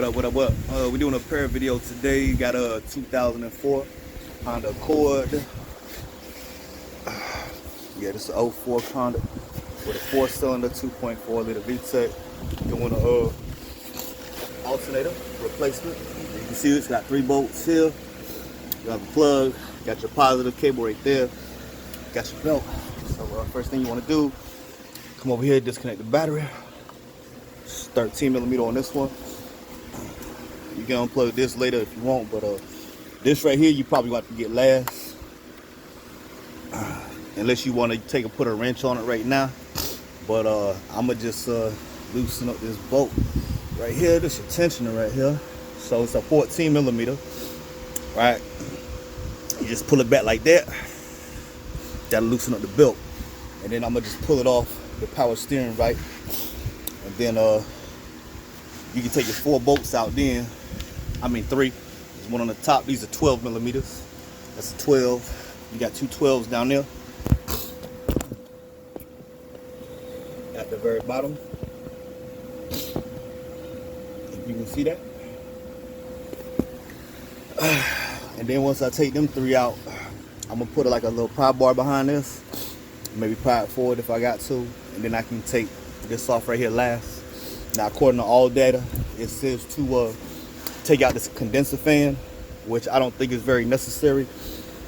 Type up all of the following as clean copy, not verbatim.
What? We're doing a repair video today. Got a 2004 Honda Accord. Yeah, this is an 04 Honda with a 4-cylinder 2.4 liter VTEC. Doing a alternator replacement. You can see it's got 3 bolts here. You have a plug. Got your positive cable right there. Got your belt. So first thing you want to do, come over here, disconnect the battery. It's 13 millimeter on this one. You can unplug this later if you want, but this right here you probably want to get last, unless you want to put a wrench on it right now. But I'm gonna just loosen up this bolt right here. This is tensioner right here. So it's a 14 millimeter, right? You just pull it back like that. That'll loosen up the belt, and then I'm gonna just pull it off the power steering, right? And then you can take your 4 bolts out. Then I mean 3. There's one on the top. These are 12 millimeters. That's a 12. You got 2 12s down there at the very bottom. If you can see that. And then once I take them 3 out, I'm gonna put like a little pry bar behind this. Maybe pry it forward if I got to, and then I can take this off right here last. Now, according to all data, it says to take out this condenser fan, which I don't think is very necessary,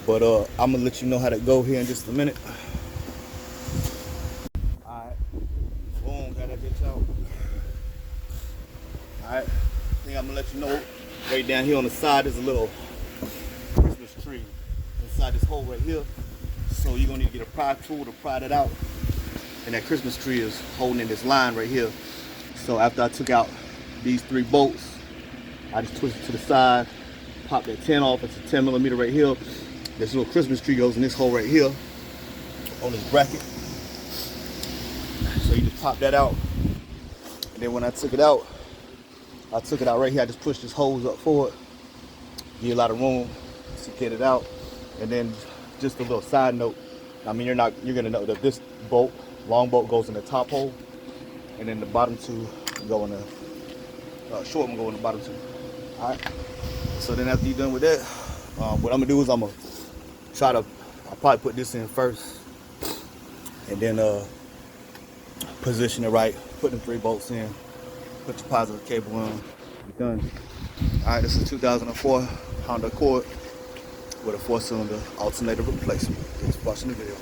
but I'm gonna let you know how to go here in just a minute. Alright, boom, got that bitch out. Alright, I think I'm gonna let you know, right down here on the side is a little Christmas tree inside this hole right here. So you're gonna need to get a pry tool to pry that out. And that Christmas tree is holding in this line right here. So after I took out these 3 bolts, I just twist it to the side, pop that 10 off. It's a 10 millimeter right here. This little Christmas tree goes in this hole right here on this bracket. So you just pop that out. And then when I took it out right here. I just pushed this hose up forward, give you a lot of room to get it out. And then just a little side note, I mean, you're gonna know that this bolt, long bolt, goes in the top hole, and then the bottom 2 go in the short one go in the bottom 2. All right. So then after you're done with that, what I'm gonna do is I'm gonna I'll probably put this in first, and then position it right. Put the 3 bolts in. Put your positive cable on. You're done. All right. This is a 2004 Honda Accord with a 4-cylinder alternator replacement. Thanks for watching the video.